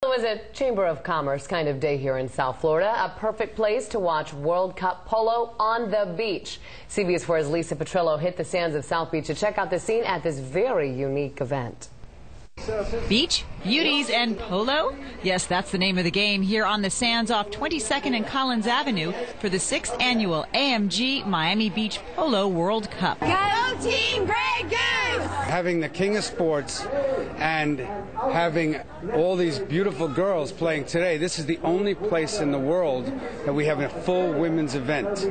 It was a Chamber of Commerce kind of day here in South Florida. A perfect place to watch World Cup polo on the beach. CBS 4's Lisa Petrillo hit the sands of South Beach to check out the scene at this very unique event. Beach, beauties, and polo? Yes, that's the name of the game here on the sands off 22nd and Collins Avenue for the 6th annual AMG Miami Beach Polo World Cup. Go Team Grey Goose! Having the king of sports and having all these beautiful girls playing today, this is the only place in the world that we have a full women's event.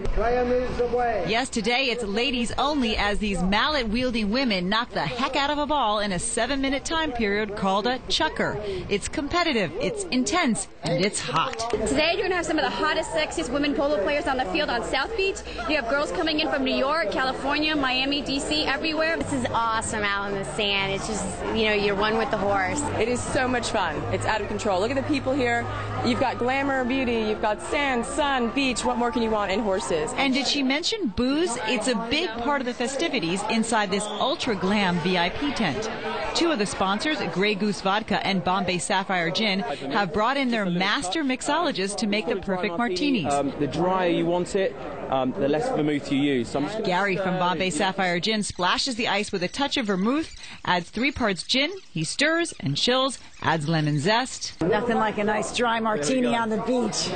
Yes, today it's ladies only as these mallet-wielding women knock the heck out of a ball in a 7-minute time period called a chukker. It's competitive, it's intense, and it's hot. Today you're going to have some of the hottest, sexiest women polo players on the field on South Beach. You have girls coming in from New York, California, Miami, D.C., everywhere. This is awesome out in the sand. It's just, you know, you're one with the horse. It is so much fun. It's out of control. Look at the people here. You've got glamour, beauty, you've got sand, sun, beach. What more can you want in horses? And did she mention booze? It's a big part of the festivities inside this ultra-glam VIP tent. Two of the sponsors, Grey Goose Vodka and Bombay Sapphire Gin, have brought in their master mixologists to make the perfect martinis. The drier you want it, the less vermouth you use. Gary from Bombay Sapphire Gin splashes the ice with a touch of vermouth, adds 3 parts gin, he stirs and chills, adds lemon zest. Nothing like a nice dry martini on the beach.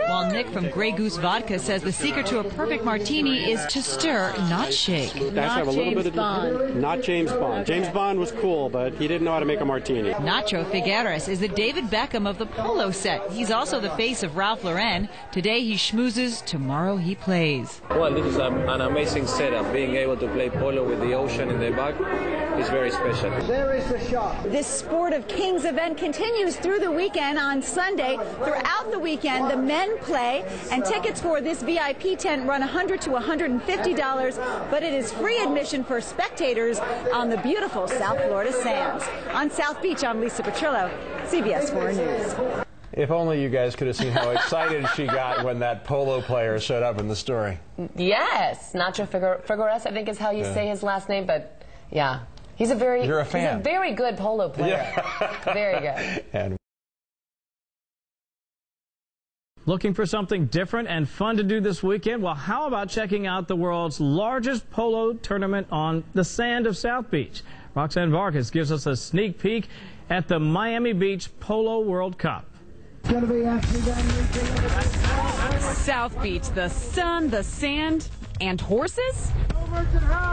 While Nick from Grey Goose Vodka says the secret to a perfect martini is to stir, not shake. Not James Bond. Not James Bond. James Bond was cool, but he didn't know how to make a martini. Nacho Figueres is the David Beckham of the polo set. He's also the face of Ralph Lauren. Today he schmoozes, tomorrow he plays. Well, this is an amazing setup. Being able to play polo with the ocean in the back is very special. There is the shot. This Sport of Kings event continues through the weekend on Sunday. Throughout the weekend, the men play, and tickets for this VIP tent run $100 to $150, but it is free admission for spectators on the beautiful South Florida sands. On South Beach, I'm Lisa Petrillo, CBS 4 News. If only you guys could have seen how excited she got when that polo player showed up in the story. Yes, Nacho Figueres, I think is how you say his last name, but yeah. He's a very good polo player. Yeah. Very good. And looking for something different and fun to do this weekend? Well, how about checking out the world's largest polo tournament on the sand of South Beach? Roxanne Vargas gives us a sneak peek at the Miami Beach Polo World Cup. South Beach, the sun, the sand, and horses?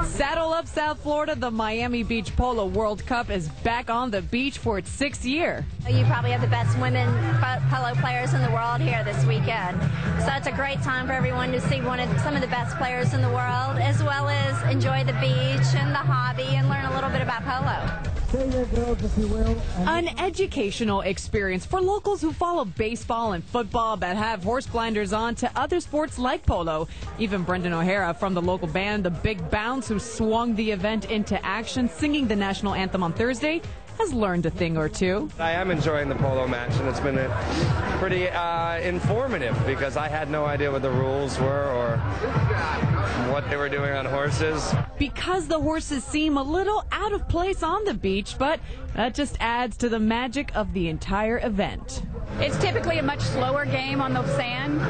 Saddle up, South Florida. The Miami Beach Polo World Cup is back on the beach for its 6th year. You probably have the best women polo players in the world here this weekend. So it's a great time for everyone to see some of the best players in the world, as well as enjoy the beach and the hobby and learn a little bit about polo. An educational experience for locals who follow baseball and football but have horse blinders on to other sports like polo. Even Brendan O'Hara from the local band, the Big Bounce, who swung the event into action singing the national anthem on Thursday, has learned a thing or two. I am enjoying the polo match, and it's been pretty informative because I had no idea what the rules were or what they were doing on horses. Because the horses seem a little out of place on the beach, but that just adds to the magic of the entire event. It's typically a much slower game on the sand.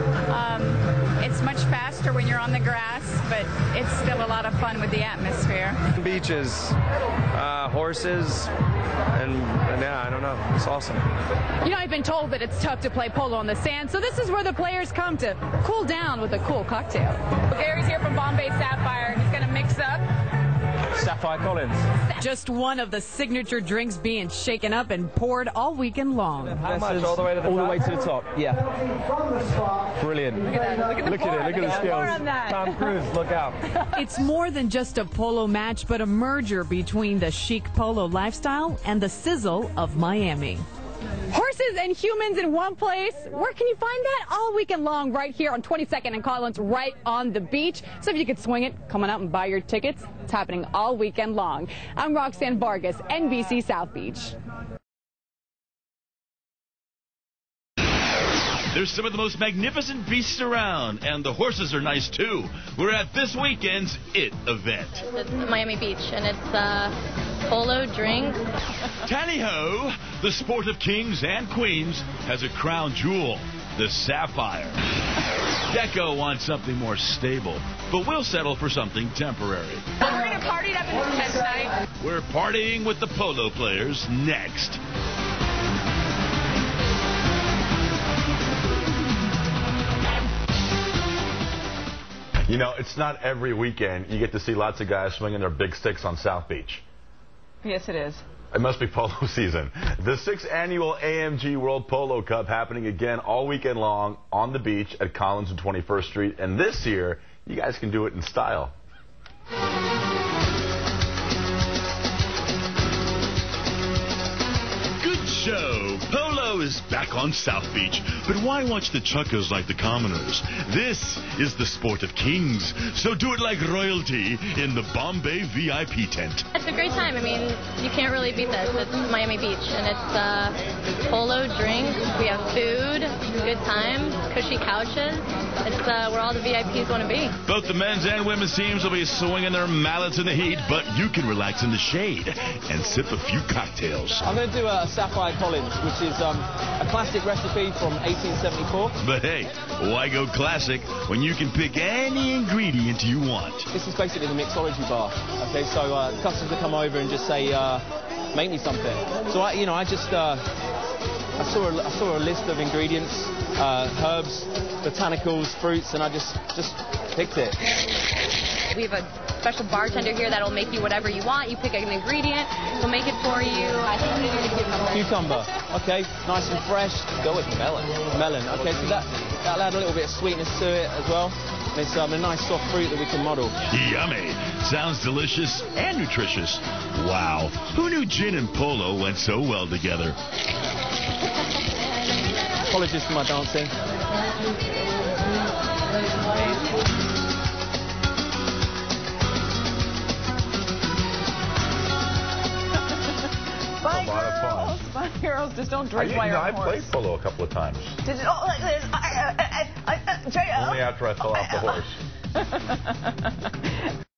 It's much faster when you're on the grass, but it's still a lot of fun with the atmosphere. Beaches, horses, and yeah, I don't know. It's awesome. You know, I've been told that it's tough to play polo on the sand, so this is where the players come to cool down with a cool cocktail. Gary's here from Bombay Sapphire. He's going to mix up Sapphire Collins. Just one of the signature drinks being shaken up and poured all weekend long. How much? All the way to the top? All the way to the top, yeah. Brilliant. Look at that. Look at the skills. Tom Cruise, look out. It's more than just a polo match, but a merger between the chic polo lifestyle and the sizzle of Miami. horses and humans in one place. Where can you find that? All weekend long right here on 22nd and Collins, right on the beach. So if you could swing it, come on out and buy your tickets. It's happening all weekend long. I'm Roxanne Vargas, NBC South Beach. There's some of the most magnificent beasts around, and the horses are nice too. We're at this weekend's IT event. It's Miami Beach, and it's Polo drinks. Tally-ho! The sport of kings and queens has a crown jewel, the Sapphire. Deco wants something more stable, but we'll settle for something temporary. We're going to party up in this tent tonight. We're partying with the Polo players next. You know, it's not every weekend you get to see lots of guys swinging their big sticks on South Beach. Yes, it is. It must be polo season. The 6th annual AMG World Polo Cup happening again all weekend long on the beach at Collins and 21st Street. And this year, you guys can do it in style. Good show. Polo is back on South Beach. But why watch the chuckers like the commoners? This is the sport of kings. So do it like royalty in the Bombay VIP tent. It's a great time. I mean, you can't really beat this. It's Miami Beach, and it's polo drinks. We have food, good time, cushy couches. It's where all the VIPs want to be. Both the men's and women's teams will be swinging their mallets in the heat, but you can relax in the shade and sip a few cocktails. I'm going to do a Sapphire Collins, which is a classic recipe from 1874. But hey, why go classic when you can pick any ingredient you want? This is basically the mixology bar. Okay, so customers will come over and just say, make me something. So I saw a list of ingredients, herbs, botanicals, fruits, and I just picked it. We have a special bartender here that'll make you whatever you want. You pick an ingredient, we'll make it for you. I think we're going to do cucumber. Okay, nice and fresh. Go with melon. Melon. Okay, so that'll add a little bit of sweetness to it as well. It's a nice soft fruit that we can model. Yummy. Sounds delicious and nutritious. Wow. Who knew gin and polo went so well together? Apologies for my dancing. Bye, girls. Just don't drink while you're on I played polo a couple of times. Did you? Oh, like this. Only after I fell off the horse.